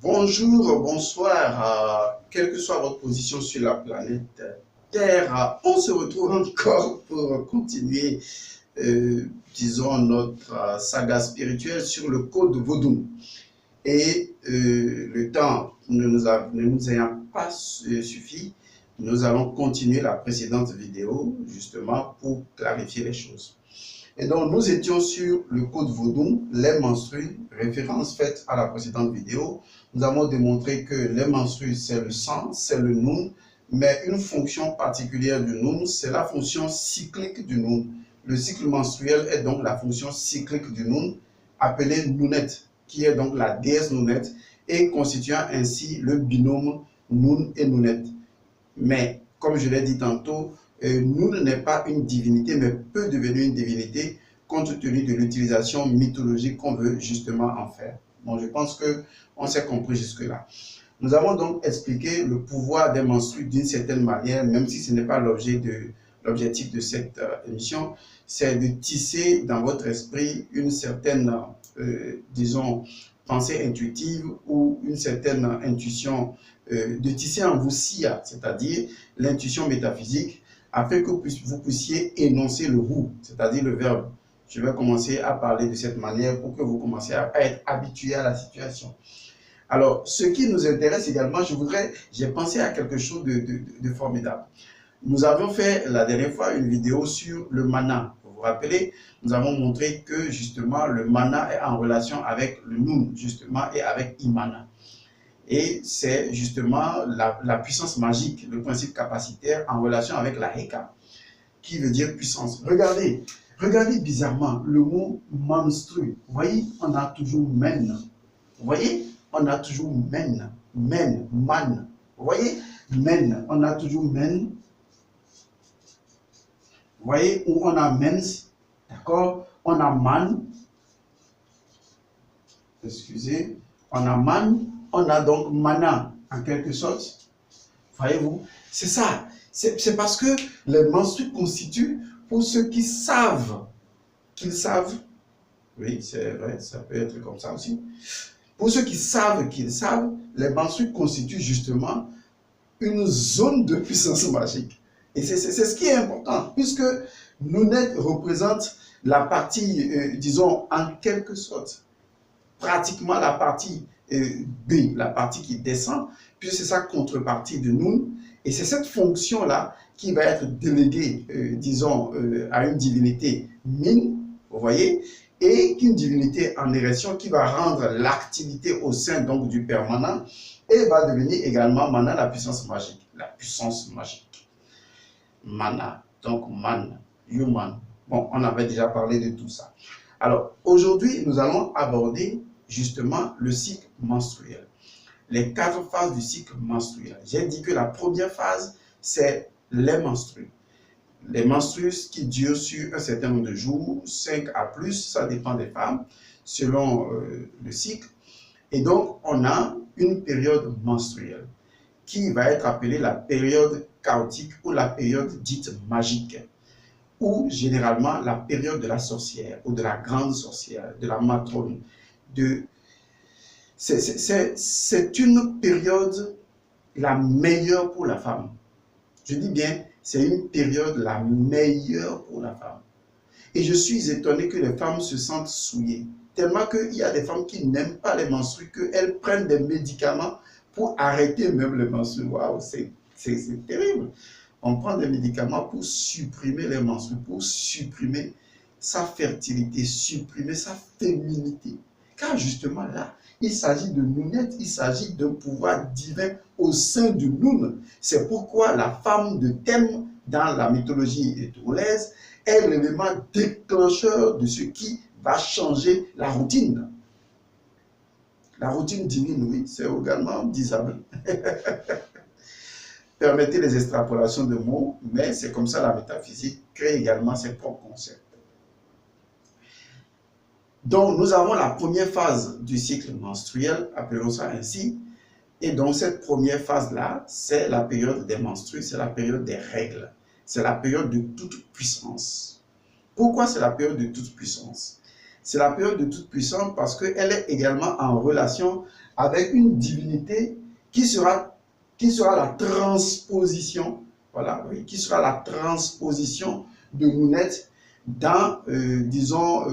Bonjour, bonsoir, quelle que soit votre position sur la planète Terre, on se retrouve encore pour continuer, disons, notre saga spirituelle sur le code Vodou. Et le temps ne nous ayant pas suffi, nous allons continuer la précédente vidéo, justement, pour clarifier les choses. Et donc, nous étions sur le code Vodou, les menstrues, référence faite à la précédente vidéo. Nous avons démontré que les menstrues, c'est le sang, c'est le noun, mais une fonction particulière du noun, c'est la fonction cyclique du noun. Le cycle menstruel est donc la fonction cyclique du noun, appelée Nounet, qui est donc la déesse Nounet, et constituant ainsi le binôme Noun et Nounet. Mais, comme je l'ai dit tantôt, Noun n'est pas une divinité, mais peut devenir une divinité compte tenu de l'utilisation mythologique qu'on veut justement en faire. Bon, je pense qu'on s'est compris jusque-là. Nous avons donc expliqué le pouvoir des menstrues d'une certaine manière, même si ce n'est pas l'objectif de cette émission, c'est de tisser dans votre esprit une certaine, disons, pensée intuitive ou une certaine intuition, de tisser en vous SIA, c'est-à-dire l'intuition métaphysique, afin que vous puissiez énoncer le roux, c'est-à-dire le verbe. Je vais commencer à parler de cette manière pour que vous commenciez à être habitué à la situation. Alors, ce qui nous intéresse également, j'ai pensé à quelque chose de formidable. Nous avons fait la dernière fois une vidéo sur le mana. Vous vous rappelez, nous avons montré que justement le mana est en relation avec le noun, justement, et avec Imana. Et c'est justement la puissance magique, le principe capacitaire en relation avec la Heka, qui veut dire puissance. Regardez bizarrement le mot menstru. Vous voyez, on a toujours men. Vous voyez, on a toujours men, man. Vous voyez, men, on a toujours men. Vous voyez, où on a mens, d'accord, on a man. Excusez, on a man. On a donc mana, en quelque sorte. Voyez-vous, c'est ça. C'est parce que les menstrues constituent, pour ceux qui savent, qu'ils savent, oui, c'est vrai, ça peut être comme ça aussi. Pour ceux qui savent qu'ils savent, les menstrues constituent justement une zone de puissance magique. Et c'est ce qui est important, puisque Nounet représente la partie, disons, en quelque sorte, pratiquement la partie B, la partie qui descend, puis c'est sa contrepartie de Noun, et c'est cette fonction-là qui va être déléguée, disons, à une divinité Min, vous voyez, et une divinité en érection qui va rendre l'activité au sein donc du permanent, et va devenir également Mana, la puissance magique. La puissance magique. Mana, donc Man, Human. Bon, on avait déjà parlé de tout ça. Alors, aujourd'hui, nous allons aborder justement le cycle menstruel. Les 4 phases du cycle menstruel. J'ai dit que la première phase, c'est les menstrues. Les menstrues qui durent sur un certain nombre de jours, 5 à plus, ça dépend des femmes, selon le cycle. Et donc, on a une période menstruelle qui va être appelée la période chaotique ou la période dite magique, ou généralement la période de la sorcière ou de la grande sorcière, de la matrone. C'est une période la meilleure pour la femme. Je dis bien, c'est une période la meilleure pour la femme. Et je suis étonné que les femmes se sentent souillées. Tellement qu'il y a des femmes qui n'aiment pas les menstrues, qu'elles prennent des médicaments pour arrêter même les menstrues. Waouh, c'est terrible. On prend des médicaments pour supprimer les menstrues, pour supprimer sa fertilité, supprimer sa féminité. Car justement là, il s'agit de Nounet, il s'agit d'un pouvoir divin au sein du Noun. C'est pourquoi la femme de thème dans la mythologie togolaise est l'élément déclencheur de ce qui va changer la routine. La routine divine, oui, c'est également disable. Permettez les extrapolations de mots, mais c'est comme ça la métaphysique crée également ses propres concepts. Donc, nous avons la première phase du cycle menstruel, appelons ça ainsi. Et donc, cette première phase-là, c'est la période des menstrues, c'est la période des règles. C'est la période de toute puissance. Pourquoi c'est la période de toute puissance? C'est la période de toute-puissance parce qu'elle est également en relation avec une divinité qui sera la transposition, voilà, oui, qui sera la transposition de Nounet dans, disons,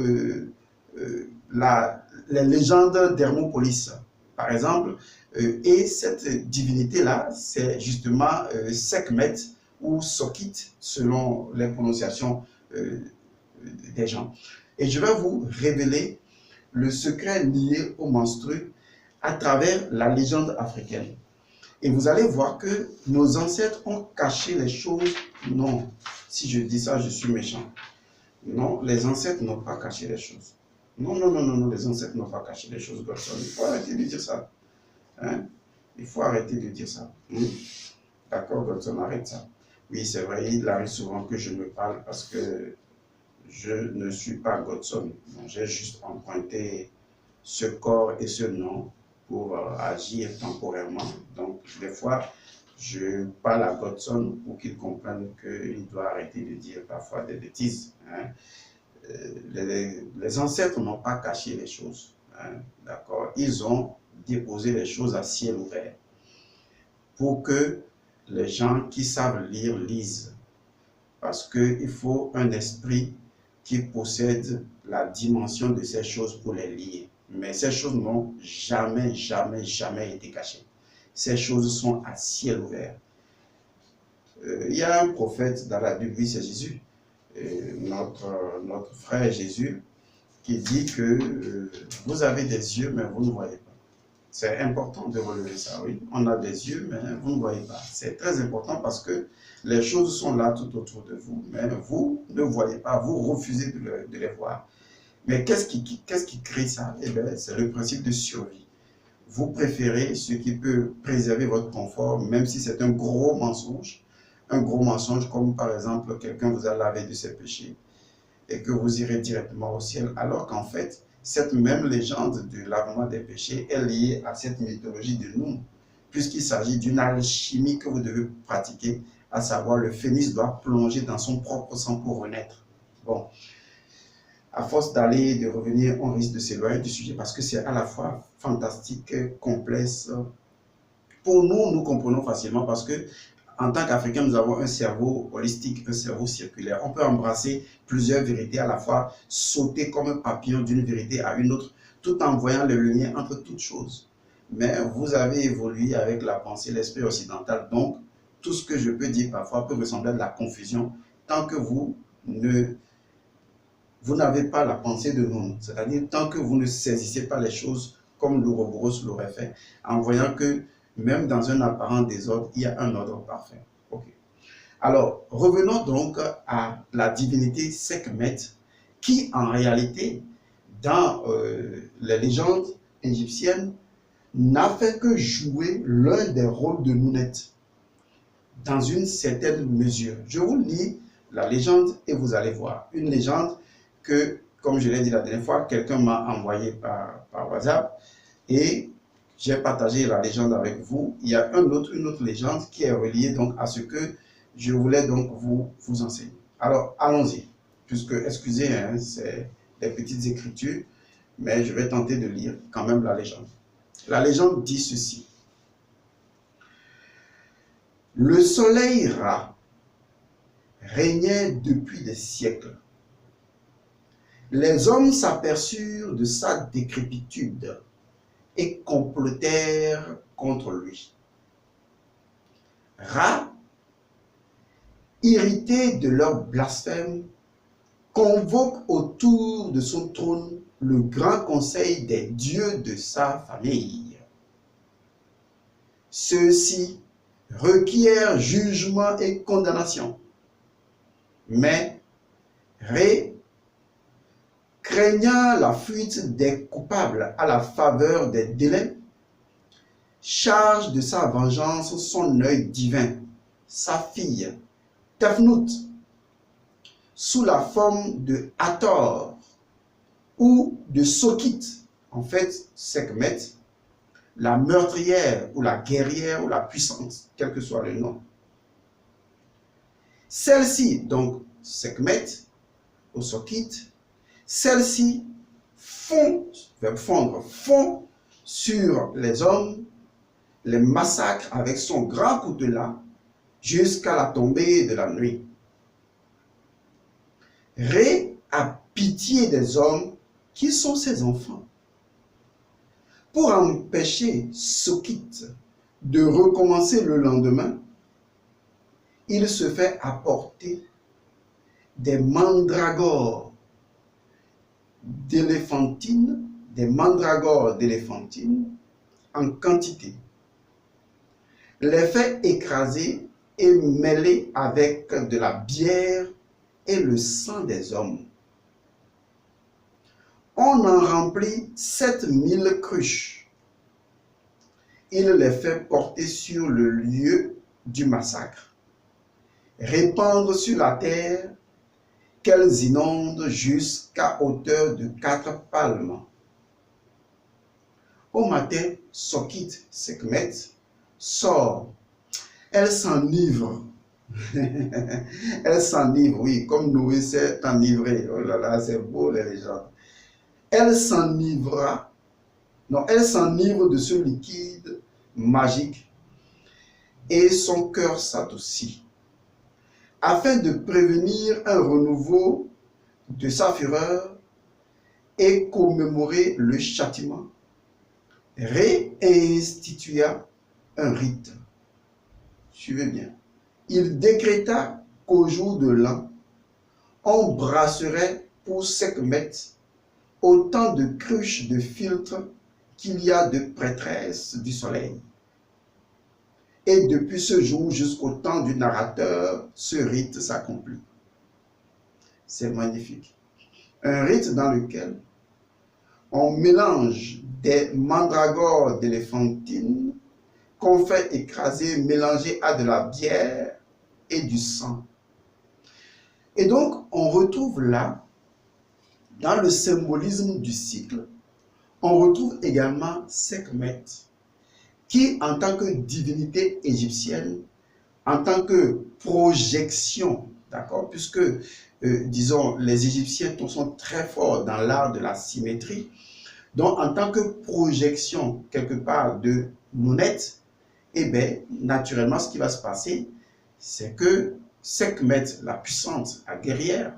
les légendes d'Hermopolis, par exemple. Et cette divinité-là, c'est justement Sekhmet ou Sokit, selon les prononciations des gens. Et je vais vous révéler le secret lié au menstru à travers la légende africaine. Et vous allez voir que nos ancêtres ont caché les choses. Non, si je dis ça, je suis méchant. Non, les ancêtres n'ont pas caché les choses. Non, non, non, non, non, les ancêtres n'ont pas caché les choses, Godson. Il faut arrêter de dire ça. Hein? Il faut arrêter de dire ça. D'accord, Godson, arrête ça. Oui, c'est vrai, il arrive souvent que je me parle parce que je ne suis pas Godson. J'ai juste emprunté ce corps et ce nom pour agir temporairement. Donc, des fois, je parle à Godson pour qu'il comprenne qu'il doit arrêter de dire parfois des bêtises. Hein. Les ancêtres n'ont pas caché les choses. Hein, d'accord? Ils ont déposé les choses à ciel ouvert pour que les gens qui savent lire lisent. Parce qu'il faut un esprit qui possède la dimension de ces choses pour les lire. Mais ces choses n'ont jamais, jamais, jamais été cachées. Ces choses sont à ciel ouvert. Il y a un prophète dans la Bible, c'est Jésus, notre frère Jésus, qui dit que vous avez des yeux, mais vous ne voyez pas. C'est important de relever ça, oui. On a des yeux, mais vous ne voyez pas. C'est très important parce que les choses sont là tout autour de vous, mais vous ne voyez pas, vous refusez de les voir. Mais qu'est-ce qui crée ça? Eh bien, c'est le principe de survie. Vous préférez ce qui peut préserver votre confort, même si c'est un gros mensonge comme par exemple quelqu'un vous a lavé de ses péchés et que vous irez directement au ciel, alors qu'en fait, cette même légende du lavement des péchés est liée à cette mythologie de nous, puisqu'il s'agit d'une alchimie que vous devez pratiquer, à savoir le phénix doit plonger dans son propre sang pour renaître. Bon, à force d'aller et de revenir, on risque de s'éloigner du sujet parce que c'est à la fois fantastique, complexe. Pour nous, nous comprenons facilement parce que en tant qu'Africains, nous avons un cerveau holistique, un cerveau circulaire. On peut embrasser plusieurs vérités à la fois, sauter comme un papillon d'une vérité à une autre, tout en voyant le lien entre toutes choses. Mais vous avez évolué avec la pensée, l'esprit occidental. Donc, tout ce que je peux dire parfois peut ressembler à de la confusion tant que vous n'avez pas la pensée de nous. C'est-à-dire tant que vous ne saisissez pas les choses comme l'Ouroboros l'aurait fait, en voyant que même dans un apparent désordre, il y a un ordre parfait. Okay. Alors, revenons donc à la divinité Sekhmet, qui en réalité, dans les légendes égyptiennes, n'a fait que jouer l'un des rôles de Nounet, dans une certaine mesure. Je vous lis la légende et vous allez voir. Une légende que, comme je l'ai dit la dernière fois, quelqu'un m'a envoyé par WhatsApp et j'ai partagé la légende avec vous. Il y a une autre légende qui est reliée donc à ce que je voulais donc vous enseigner. Alors, allons-y. Puisque, excusez, hein, c'est des petites écritures, mais je vais tenter de lire quand même la légende. La légende dit ceci. Le soleil Ra régnait depuis des siècles. Les hommes s'aperçurent de sa décrépitude et complotèrent contre lui. Ra, irrité de leur blasphème, convoque autour de son trône le grand conseil des dieux de sa famille. Ceux-ci requièrent jugement et condamnation, mais Ré, craignant la fuite des coupables à la faveur des délais, charge de sa vengeance son œil divin, sa fille, Tefnout, sous la forme de Hathor ou de Sokit, en fait, Sekhmet, la meurtrière ou la guerrière ou la puissante, quel que soit le nom. Celle-ci, donc Sekhmet ou Sokit, celle-ci verbe fondre, fond sur les hommes, les massacre avec son grand coutelas jusqu'à la tombée de la nuit. Ré a pitié des hommes qui sont ses enfants. Pour empêcher Sokit de recommencer le lendemain, il se fait apporter des mandragores d'éléphantine, en quantité. Les fait écraser et mêler avec de la bière et le sang des hommes. On en remplit 7000 cruches. Il les fait porter sur le lieu du massacre, répandre sur la terre qu'elles inondent jusqu'à hauteur de 4 palmes. Au matin, Sokit Sekhmet sort. Elle s'enivre. Elle s'enivre, oui, comme Noé s'est enivré. Oh là là, c'est beau les légendes. Elle s'enivre de ce liquide magique et son cœur s'adoucit. Afin de prévenir un renouveau de sa fureur et commémorer le châtiment, réinstitua un rite. Suivez bien. Il décréta qu'au jour de l'an, on brasserait pour Sekhmet autant de cruches de filtres qu'il y a de prêtresses du soleil. Et depuis ce jour jusqu'au temps du narrateur, ce rite s'accomplit. C'est magnifique. Un rite dans lequel on mélange des mandragores d'éléphantine qu'on fait écraser, mélanger à de la bière et du sang. Et donc, on retrouve là, dans le symbolisme du cycle, on retrouve également Sekhmet, qui, en tant que divinité égyptienne, en tant que projection, d'accord, puisque, disons, les Égyptiens sont très forts dans l'art de la symétrie, donc en tant que projection, quelque part, de Nounet, eh bien, naturellement, ce qui va se passer, c'est que Sekhmet, la puissante, la guerrière,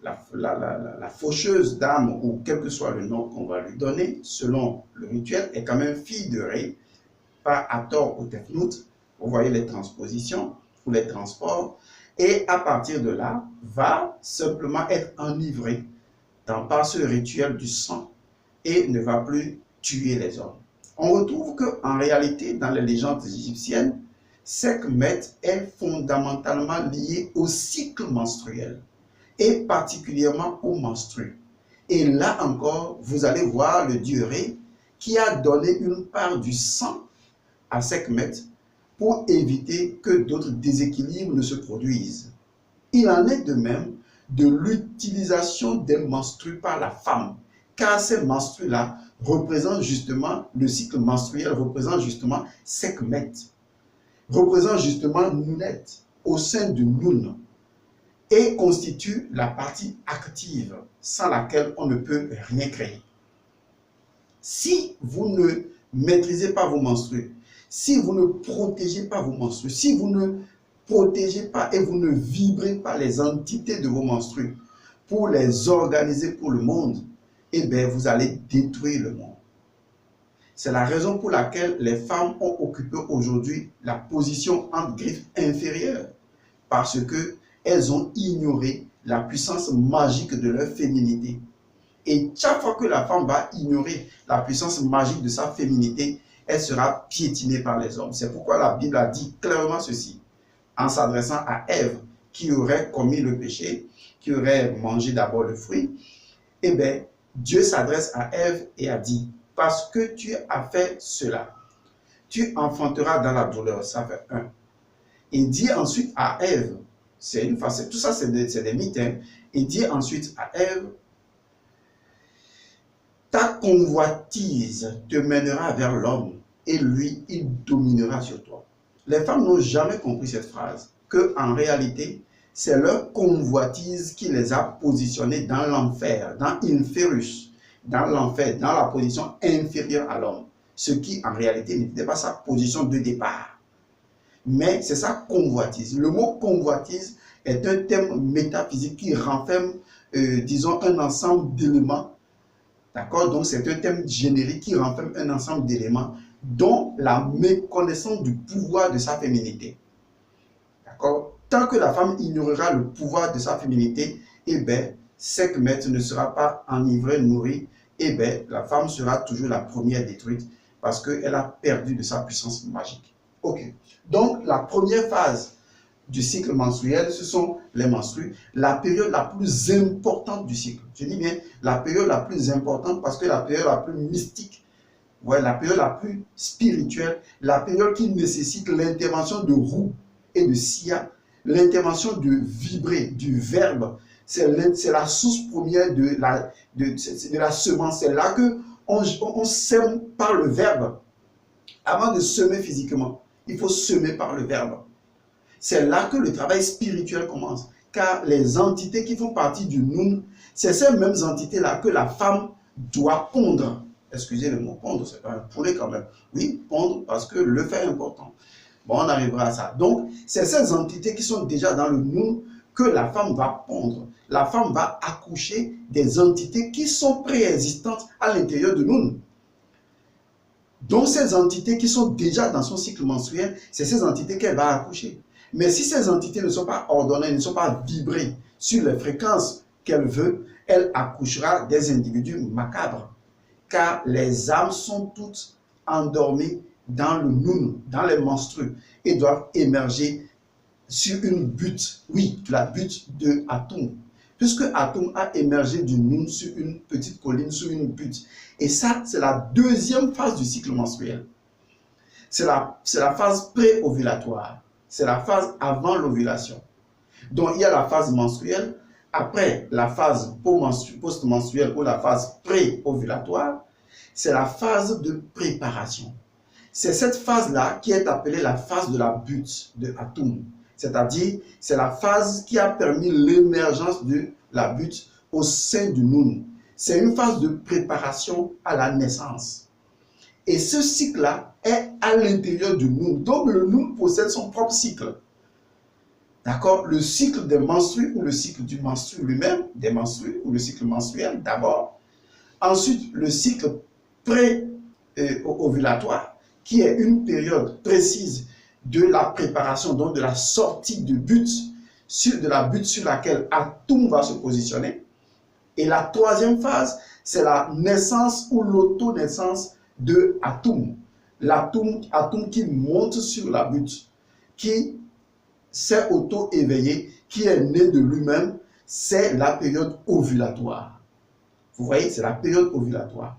la faucheuse d'âme, ou quel que soit le nom qu'on va lui donner, selon le rituel, est quand même fille de Ré, pas Hathor ou Tefnut. Vous voyez les transpositions ou les transports. Et à partir de là, va simplement être enivrée par ce rituel du sang et ne va plus tuer les hommes. On retrouve qu'en réalité, dans les légendes égyptiennes, Sekhmet est fondamentalement lié au cycle menstruel et particulièrement au menstru. Et là encore, vous allez voir le dieu Ré qui a donné une part du sang à Sekhmet pour éviter que d'autres déséquilibres ne se produisent. Il en est de même de l'utilisation des menstrues par la femme, car ces menstrues-là représentent justement, le cycle menstruel représente justement Sekhmet, représente justement Nounet au sein du Noun et constitue la partie active sans laquelle on ne peut rien créer. Si vous ne maîtrisez pas vos menstrues, si vous ne protégez pas vos menstrues, si vous ne protégez pas et vous ne vibrez pas les entités de vos menstrues pour les organiser pour le monde, eh bien, vous allez détruire le monde. C'est la raison pour laquelle les femmes ont occupé aujourd'hui la position entre griffes inférieure, parce qu'elles ont ignoré la puissance magique de leur féminité. Et chaque fois que la femme va ignorer la puissance magique de sa féminité, elle sera piétinée par les hommes. C'est pourquoi la Bible a dit clairement ceci, en s'adressant à Ève, qui aurait commis le péché, qui aurait mangé d'abord le fruit. Eh bien, Dieu s'adresse à Ève et a dit, parce que tu as fait cela, tu enfanteras dans la douleur. Ça fait 1. Il dit ensuite à Ève, c'est une facette, tout ça c'est des mythes, hein. Il dit ensuite à Ève, ta convoitise te mènera vers l'homme et lui, il dominera sur toi. Les femmes n'ont jamais compris cette phrase, qu'en réalité, c'est leur convoitise qui les a positionnés dans l'enfer, dans Inferus, dans l'enfer, dans la position inférieure à l'homme, ce qui en réalité n'était pas sa position de départ. Mais c'est sa convoitise. Le mot convoitise est un terme métaphysique qui renferme, disons, un ensemble d'éléments. D'accord? Donc c'est un terme générique qui renferme un ensemble d'éléments, dont la méconnaissance du pouvoir de sa féminité. D'accord? Tant que la femme ignorera le pouvoir de sa féminité, eh bien, Sekhmet ne sera pas enivré, nourri, eh bien, la femme sera toujours la première détruite parce qu'elle a perdu de sa puissance magique. Ok. Donc, la première phase du cycle menstruel, ce sont les menstrues, la période la plus importante du cycle. Je dis bien la période la plus importante parce que la période la plus mystique, ouais, la période la plus spirituelle, la période qui nécessite l'intervention de Roux et de Sia, l'intervention de vibrer, du verbe. C'est la source première de la semence. C'est là qu'on sème par le verbe. Avant de semer physiquement, il faut semer par le verbe. C'est là que le travail spirituel commence. Car les entités qui font partie du Noun, c'est ces mêmes entités-là que la femme doit pondre. Excusez le mot pondre, c'est pas un poulet quand même. Oui, pondre parce que le fait est important. Bon, on arrivera à ça. Donc, c'est ces entités qui sont déjà dans le Noun que la femme va pondre. La femme va accoucher des entités qui sont préexistantes à l'intérieur de Noun. Donc, ces entités qui sont déjà dans son cycle menstruel, c'est ces entités qu'elle va accoucher. Mais si ces entités ne sont pas ordonnées, ne sont pas vibrées sur les fréquences qu'elle veut, elle accouchera des individus macabres. Car les âmes sont toutes endormies dans le Noun, dans les menstrues, et doivent émerger sur une butte, oui, la butte de Atum. Puisque Atum a émergé du Noun sur une petite colline, sur une butte. Et ça, c'est la deuxième phase du cycle menstruel. C'est la phase pré-ovulatoire. C'est la phase avant l'ovulation. Donc, il y a la phase menstruelle. Après la phase post-menstruelle ou la phase pré-ovulatoire, c'est la phase de préparation. C'est cette phase-là qui est appelée la phase de la butte de Atum. C'est-à-dire, c'est la phase qui a permis l'émergence de la butte au sein du Noun. C'est une phase de préparation à la naissance. Et ce cycle-là est à l'intérieur du Noun. Donc, le Noun possède son propre cycle. D'accord? Le cycle des menstrues ou le cycle du menstru lui-même, des menstrues ou le cycle menstruel d'abord. Ensuite, le cycle pré-ovulatoire, qui est une période précise de la préparation, donc de la sortie de la butte sur laquelle Atum va se positionner. Et la troisième phase, c'est la naissance ou l'auto-naissance de Atum. Atum qui monte sur la butte, qui s'est auto-éveillé, qui est né de lui-même, c'est la période ovulatoire. Vous voyez, c'est la période ovulatoire.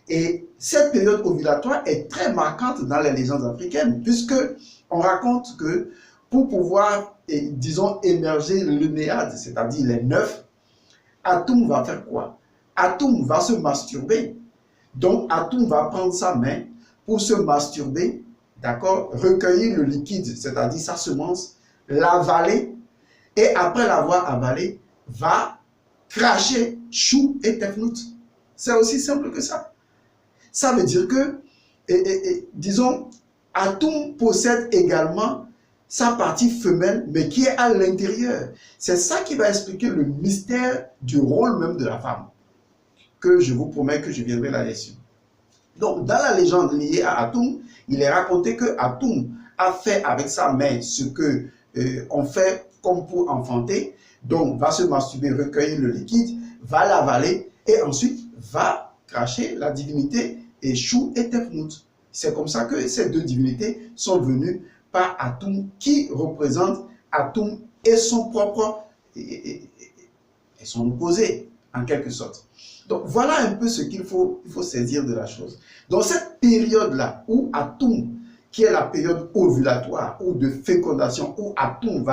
Et cette période ovulatoire est très marquante dans les légendes africaines, puisque on raconte que pour pouvoir, disons, émerger l'unéade, c'est-à-dire les 9, Atum va faire quoi? Atum va se masturber. Donc, Atum va prendre sa main pour se masturber, d'accord, recueillir le liquide, c'est-à-dire sa semence, l'avaler, et après l'avoir avalé, va cracher Chou et Tefnout. C'est aussi simple que ça. Ça veut dire que, disons, Atum possède également sa partie femelle, mais qui est à l'intérieur. C'est ça qui va expliquer le mystère du rôle même de la femme, que je vous promets que je viendrai là-dessus. Donc, dans la légende liée à Atum, il est raconté que Atum a fait avec sa main ce que on fait comme pour enfanter, donc va se masturber, recueillir le liquide, va l'avaler et ensuite va cracher la divinité et Chou et Tefnout. C'est comme ça que ces deux divinités sont venues par Atum, qui représente Atum et son propre et son opposé en quelque sorte. Donc voilà un peu ce qu'il faut saisir de la chose. Donc cette période-là où Atum, qui est la période ovulatoire ou de fécondation, où Atum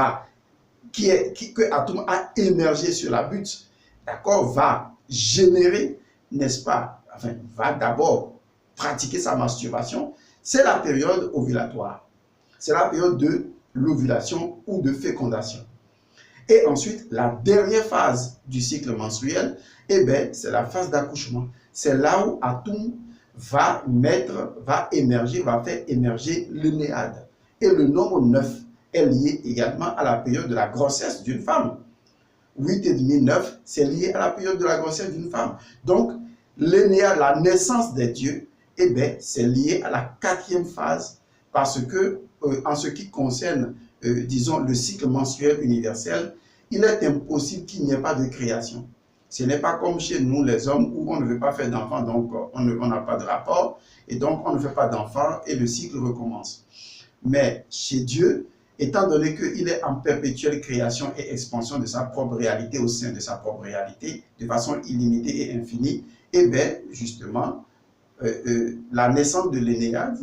que Atum a émergé sur la butte, d'accord, va générer, n'est-ce pas, enfin, va d'abord pratiquer sa masturbation, c'est la période ovulatoire. C'est la période de l'ovulation ou de fécondation. Et ensuite, la dernière phase du cycle menstruel, eh bien, c'est la phase d'accouchement. C'est là où Atum va émerger, va faire émerger le néade. Et le nombre 9 est lié également à la période de la grossesse d'une femme. 8,5, 9, c'est lié à la période de la grossesse d'une femme. Donc, le néade, la naissance des dieux, eh bien, c'est lié à la quatrième phase, parce que, en ce qui concerne, disons, le cycle menstruel universel, il est impossible qu'il n'y ait pas de création. Ce n'est pas comme chez nous, les hommes, où on ne veut pas faire d'enfants, donc on n'a pas de rapport, et donc on ne fait pas d'enfants, et le cycle recommence. Mais chez Dieu, étant donné qu'il est en perpétuelle création et expansion de sa propre réalité au sein de sa propre réalité, de façon illimitée et infinie, et bien, justement, la naissance de l'Énéade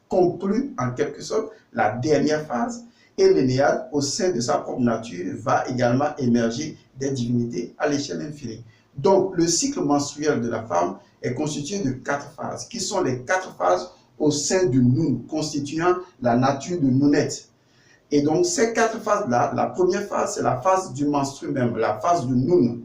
conclut en quelque sorte la dernière phase, et l'Énéade, au sein de sa propre nature, va également émerger des divinités à l'échelle infinie. Donc, le cycle menstruel de la femme est constitué de 4 phases, qui sont les 4 phases au sein du Nun, constituant la nature de Nounet. Et donc, ces 4 phases-là, la première phase, c'est la phase du menstru même, la phase du Nun.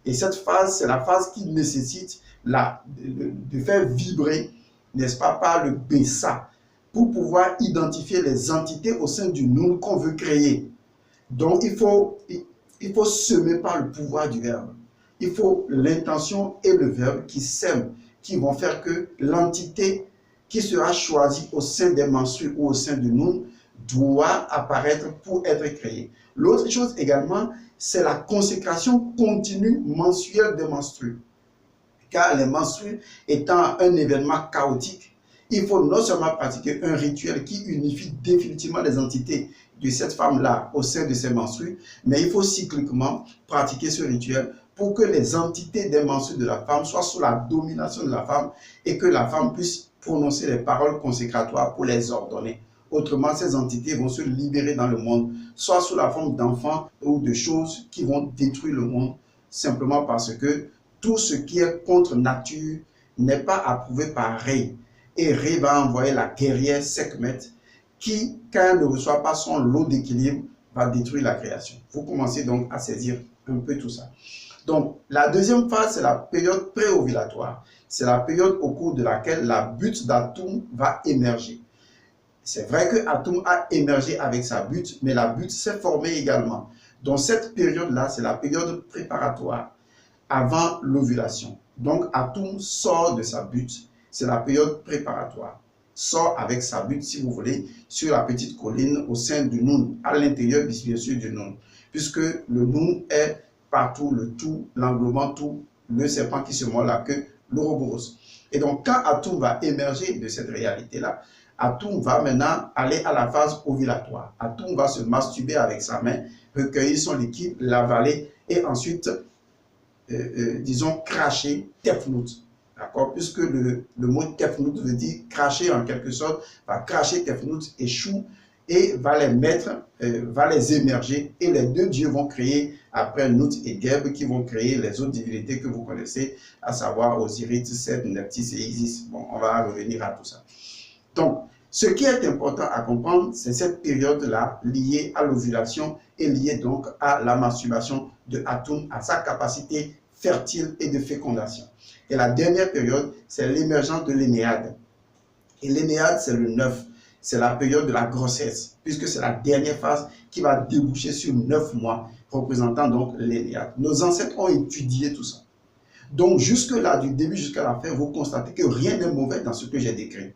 Et cette phase, c'est la phase qui nécessite de faire vibrer, n'est-ce pas, par le Bessa, pour pouvoir identifier les entités au sein du Nun qu'on veut créer. Donc, il faut semer par le pouvoir du verbe. Il faut l'intention et le verbe qui sèment, qui vont faire que l'entité qui sera choisie au sein des menstrues ou au sein du Nun doit apparaître pour être créée. L'autre chose également, c'est la consécration continue mensuelle des menstrues. Car les menstrues étant un événement chaotique, il faut non seulement pratiquer un rituel qui unifie définitivement les entités de cette femme-là au sein de ses menstrues, mais il faut cycliquement pratiquer ce rituel pour que les entités des menstrues de la femme soient sous la domination de la femme et que la femme puisse prononcer les paroles consécratoires pour les ordonner. Autrement, ces entités vont se libérer dans le monde, soit sous la forme d'enfants ou de choses qui vont détruire le monde, simplement parce que tout ce qui est contre nature n'est pas approuvé par Ré. Et Ré va envoyer la guerrière Sekhmet qui, quand elle ne reçoit pas son lot d'équilibre, va détruire la création. Vous commencez donc à saisir un peu tout ça. Donc, la deuxième phase, c'est la période préovulatoire. C'est la période au cours de laquelle la butte d'Atum va émerger. C'est vrai que Atum a émergé avec sa butte, mais la butte s'est formée également. Donc, cette période-là, c'est la période préparatoire, avant l'ovulation. Donc, Atum sort de sa butte, c'est la période préparatoire. Sort avec sa butte, si vous voulez, sur la petite colline au sein du Nun, à l'intérieur, bien sûr, du Nun. Puisque le Nun est partout, le tout, l'englobant tout, le serpent qui se mord la queue, l'ouroboros. Et donc, quand Atum va émerger de cette réalité-là, Atum va maintenant aller à la phase ovulatoire. Atum va se masturber avec sa main, recueillir son liquide, l'avaler et ensuite, disons, cracher Tefnout. D'accord? Puisque le mot Tefnout veut dire cracher en quelque sorte, va cracher Tefnout et Chou et va les mettre, va les émerger et les deux dieux vont créer après Nout et Geb qui vont créer les autres divinités que vous connaissez, à savoir Osiris, Seth, Nephthys et Isis. Bon, on va revenir à tout ça. Donc, ce qui est important à comprendre, c'est cette période-là liée à l'ovulation et liée donc à la masturbation de Atum, à sa capacité fertile et de fécondation. Et la dernière période, c'est l'émergence de l'Énéade. Et l'Énéade, c'est le 9. C'est la période de la grossesse, puisque c'est la dernière phase qui va déboucher sur 9 mois, représentant donc l'Énéade. Nos ancêtres ont étudié tout ça. Donc, jusque-là, du début jusqu'à la fin, vous constatez que rien n'est mauvais dans ce que j'ai décrit.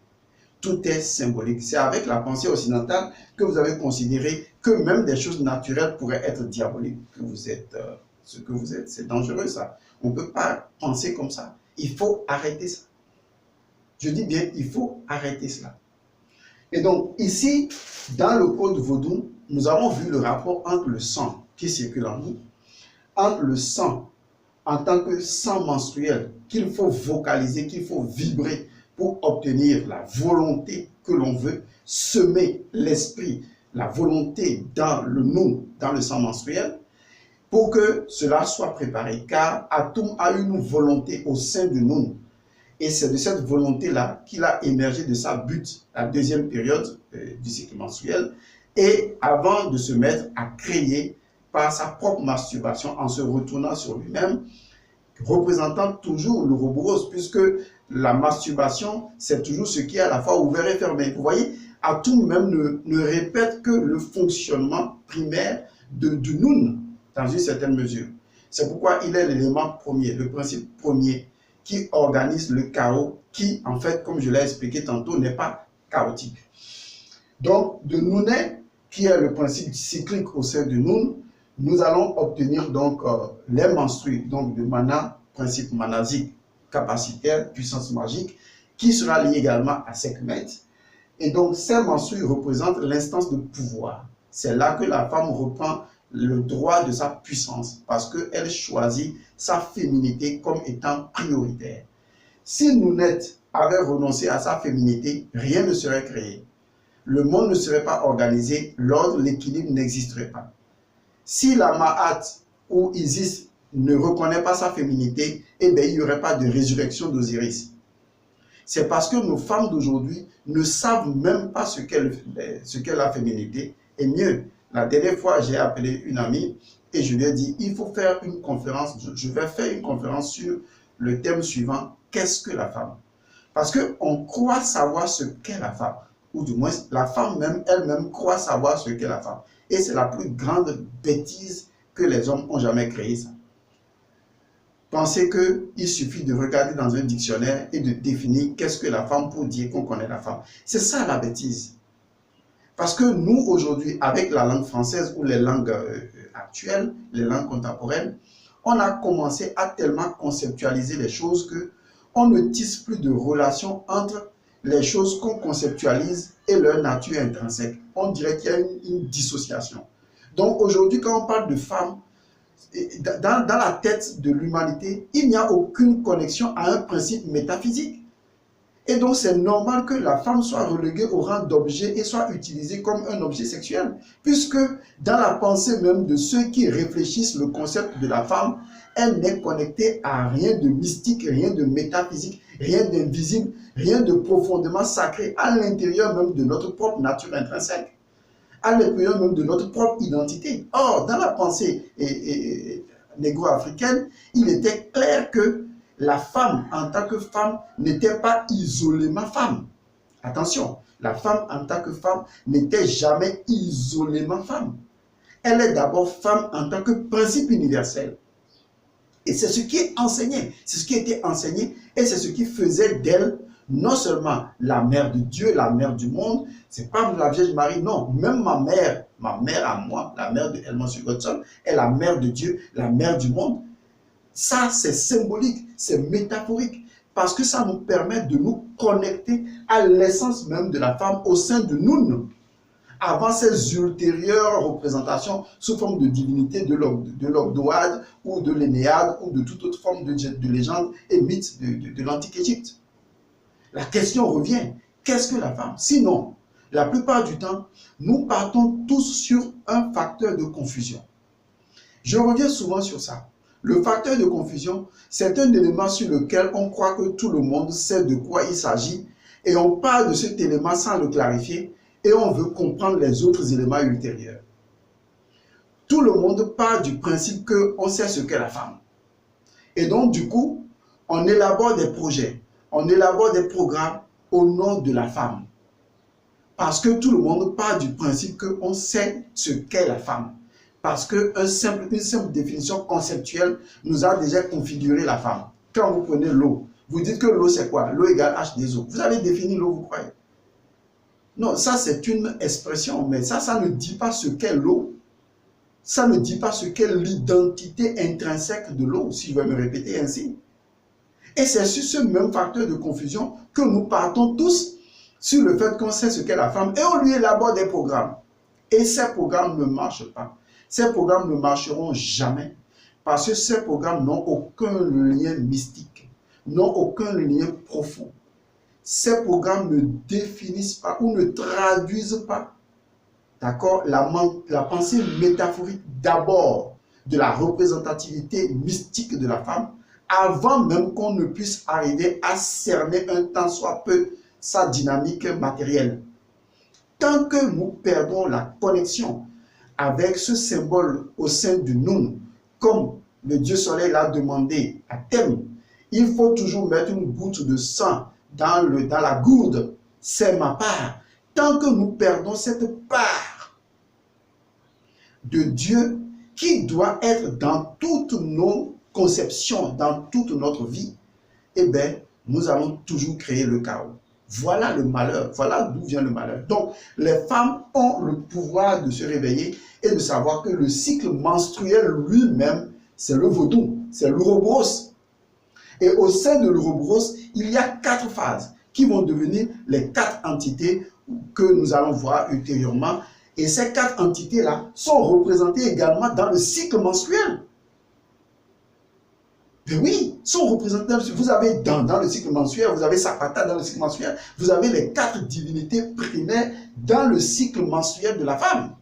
Tout est symbolique. C'est avec la pensée occidentale que vous avez considéré que même des choses naturelles pourraient être diaboliques, que vous êtes ce que vous êtes. C'est dangereux ça. On ne peut pas penser comme ça. Il faut arrêter ça. Je dis bien, il faut arrêter cela. Et donc, ici, dans le code vaudou, nous avons vu le rapport entre le sang qui circule en nous, entre le sang en tant que sang menstruel qu'il faut vocaliser, qu'il faut vibrer pour obtenir la volonté que l'on veut, semer l'esprit, la volonté dans le nous, dans le sang menstruel, pour que cela soit préparé. Car Atum a une volonté au sein du nous. Et c'est de cette volonté-là qu'il a émergé de sa butte, la deuxième période du cycle menstruel, et avant de se mettre à créer par sa propre masturbation en se retournant sur lui-même, représentant toujours l'ouroboros, puisque la masturbation, c'est toujours ce qui est à la fois ouvert et fermé. Vous voyez, Atum même ne répète que le fonctionnement primaire du Nun, dans une certaine mesure. C'est pourquoi il est l'élément premier, le principe premier, qui organise le chaos, qui, en fait, comme je l'ai expliqué tantôt, n'est pas chaotique. Donc, de Nounet, qui est le principe cyclique au sein du Nun, nous allons obtenir donc les menstrues, donc de mana, principe manasique, capacitaire, puissance magique, qui sera lié également à Sekhmet. Et donc, ces menstrues représentent l'instance de pouvoir. C'est là que la femme reprend le droit de sa puissance, parce qu'elle choisit sa féminité comme étant prioritaire. Si Nounet avait renoncé à sa féminité, rien ne serait créé. Le monde ne serait pas organisé, l'ordre, l'équilibre n'existerait pas. Si la Ma'at ou Isis ne reconnaît pas sa féminité, eh bien, il n'y aurait pas de résurrection d'Osiris. C'est parce que nos femmes d'aujourd'hui ne savent même pas ce qu'est la féminité. Et mieux, la dernière fois, j'ai appelé une amie et je lui ai dit, il faut faire une conférence, je vais faire une conférence sur le thème suivant, qu'est-ce que la femme? Parce qu'on croit savoir ce qu'est la femme, ou du moins la femme même, elle-même croit savoir ce qu'est la femme. Et c'est la plus grande bêtise que les hommes ont jamais créée, ça. Pensez qu'il suffit de regarder dans un dictionnaire et de définir qu'est-ce que la femme pour dire qu'on connaît la femme. C'est ça la bêtise. Parce que nous, aujourd'hui, avec la langue française ou les langues actuelles, les langues contemporaines, on a commencé à tellement conceptualiser les choses qu'on ne tisse plus de relation entre les choses qu'on conceptualise et leur nature intrinsèque. On dirait qu'il y a une dissociation. Donc aujourd'hui, quand on parle de femme, dans la tête de l'humanité, il n'y a aucune connexion à un principe métaphysique. Et donc c'est normal que la femme soit reléguée au rang d'objet et soit utilisée comme un objet sexuel. Puisque dans la pensée même de ceux qui réfléchissent le concept de la femme, elle n'est connectée à rien de mystique, rien de métaphysique, rien d'invisible, rien de profondément sacré à l'intérieur même de notre propre nature intrinsèque, à l'intérieur même de notre propre identité. Or, dans la pensée négro-africaine, il était clair que la femme, en tant que femme, n'était pas isolément femme. Attention, la femme, en tant que femme, n'était jamais isolément femme. Elle est d'abord femme en tant que principe universel. Et c'est ce qui est enseigné, c'est ce qui était enseigné, et c'est ce qui faisait d'elle non seulement la mère de Dieu, la mère du monde, c'est pas la Vierge Marie, non, même ma mère à moi, la mère de Helmut Godson, est la mère de Dieu, la mère du monde. Ça, c'est symbolique, c'est métaphorique, parce que ça nous permet de nous connecter à l'essence même de la femme au sein de nous, avant ces ultérieures représentations sous forme de divinité de l'Ogdoad ou de l'Énéade ou de toute autre forme de légende et mythe de l'Antique Égypte. La question revient, qu'est-ce que la femme? Sinon, la plupart du temps, nous partons tous sur un facteur de confusion. Je reviens souvent sur ça. Le facteur de confusion, c'est un élément sur lequel on croit que tout le monde sait de quoi il s'agit et on parle de cet élément sans le clarifier et on veut comprendre les autres éléments ultérieurs. Tout le monde part du principe qu'on sait ce qu'est la femme. Et donc, du coup, on élabore des projets, on élabore des programmes au nom de la femme. Parce que tout le monde part du principe qu'on sait ce qu'est la femme. Parce qu'une simple définition conceptuelle nous a déjà configuré la femme. Quand vous prenez l'eau, vous dites que l'eau c'est quoi? L'eau égale H2O. Vous avez défini l'eau, vous croyez? Non, ça c'est une expression, mais ça ne dit pas ce qu'est l'eau. Ça ne dit pas ce qu'est l'identité intrinsèque de l'eau, si je vais me répéter ainsi. Et c'est sur ce même facteur de confusion que nous partons tous sur le fait qu'on sait ce qu'est la femme et on lui élabore des programmes. Et ces programmes ne marchent pas. Ces programmes ne marcheront jamais parce que ces programmes n'ont aucun lien mystique, n'ont aucun lien profond. Ces programmes ne définissent pas ou ne traduisent pas, d'accord, la pensée métaphorique d'abord de la représentativité mystique de la femme avant même qu'on ne puisse arriver à cerner un tant soit peu sa dynamique matérielle. Tant que nous perdons la connexion avec ce symbole au sein du Nun, comme le dieu soleil l'a demandé à Thème, il faut toujours mettre une goutte de sang dans la gourde. C'est ma part. Tant que nous perdons cette part de Dieu qui doit être dans toutes nos conceptions, dans toute notre vie, eh bien, nous allons toujours créer le chaos. Voilà le malheur, voilà d'où vient le malheur. Donc, les femmes ont le pouvoir de se réveiller et de savoir que le cycle menstruel lui-même, c'est le vaudou, c'est l'ouroboros. Et au sein de l'ouroboros, il y a 4 phases qui vont devenir les 4 entités que nous allons voir ultérieurement. Et ces 4 entités-là sont représentées également dans le cycle menstruel. Mais oui, sont représentées. Vous avez dans le cycle menstruel, vous avez Sapata dans le cycle menstruel, vous avez les 4 divinités primaires dans le cycle menstruel de la femme.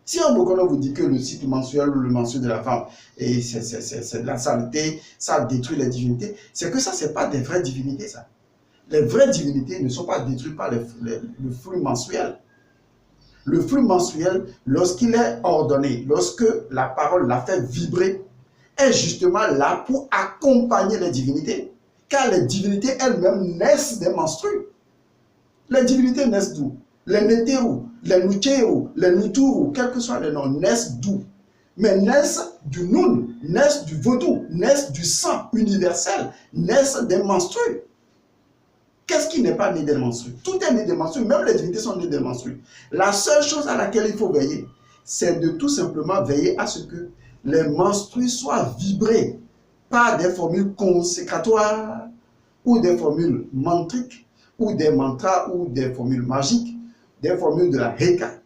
Si un Bokono vous dit que le cycle menstruel ou le menstruel de la femme, c'est de la saleté, ça détruit les divinités, c'est que ça, ce n'est pas des vraies divinités, ça. Les vraies divinités ne sont pas détruites par le flux menstruel. Le flux menstruel, lorsqu'il est ordonné, lorsque la parole l'a fait vibrer, est justement là pour accompagner les divinités. Car les divinités elles-mêmes naissent des menstrues. Les divinités naissent d'où? Les Neteru, les Nucheru, les Nuturu, quels que soient les noms, naissent d'où? Mais naissent du Nun, naissent du vaudou, naissent du sang universel, naissent des menstrues. Qu'est-ce qui n'est pas né des menstrues? Tout est né des menstrues, même les divinités sont nées des menstrues. La seule chose à laquelle il faut veiller, c'est de tout simplement veiller à ce que les menstrues soient vibrées par des formules consécratoires ou des formules mantriques ou des mantras ou des formules magiques, des formules de la Heka,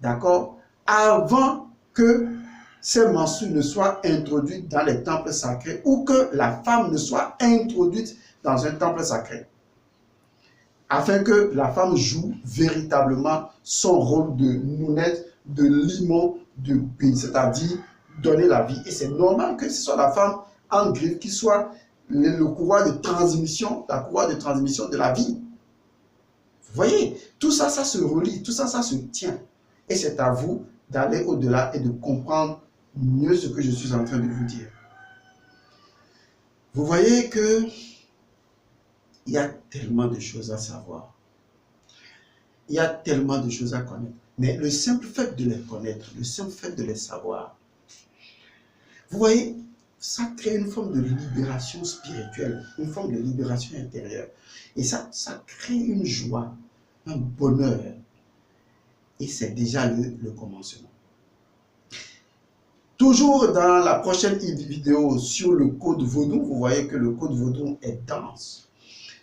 d'accord, avant que ces menstrues ne soient introduites dans les temples sacrés ou que la femme ne soit introduite dans un temple sacré, afin que la femme joue véritablement son rôle de nounette, de limon, de pays, c'est-à-dire donner la vie. Et c'est normal que ce soit la femme en griffe qui soit le courroie de transmission, la courroie de transmission de la vie. Vous voyez, tout ça, ça se relie, tout ça, ça se tient. Et c'est à vous d'aller au-delà et de comprendre mieux ce que je suis en train de vous dire. Vous voyez que il y a tellement de choses à savoir. Il y a tellement de choses à connaître. Mais le simple fait de les connaître, le simple fait de les savoir, vous voyez, ça crée une forme de libération spirituelle, une forme de libération intérieure. Et ça crée une joie, un bonheur. Et c'est déjà le commencement. Toujours dans la prochaine vidéo sur le code vaudou, vous voyez que le code vaudou est dense.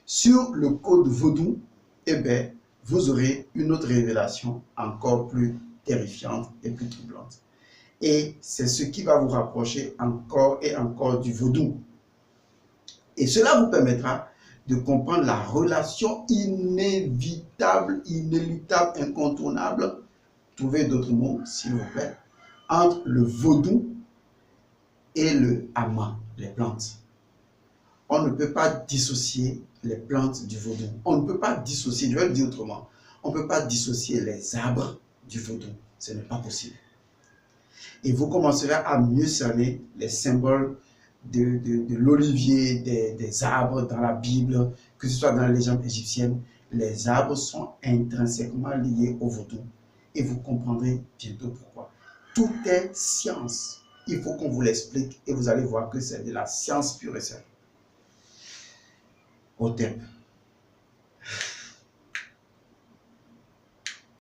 Sur le code vaudou, eh bien, vous aurez une autre révélation encore plus terrifiante et plus troublante. Et c'est ce qui va vous rapprocher encore et encore du vaudou. Et cela vous permettra de comprendre la relation inévitable, inéluctable, incontournable, trouvez d'autres mots s'il vous plaît, entre le vaudou et le ama, les plantes. On ne peut pas dissocier les plantes du vaudou. On ne peut pas dissocier, je vais le dire autrement, on ne peut pas dissocier les arbres du vaudou. Ce n'est pas possible. Et vous commencerez à mieux cerner les symboles de l'olivier, des arbres dans la Bible, que ce soit dans la légende égyptienne. Les arbres sont intrinsèquement liés au vaudou. Et vous comprendrez bientôt pourquoi. Tout est science. Il faut qu'on vous l'explique et vous allez voir que c'est de la science pure et simple. Au thème.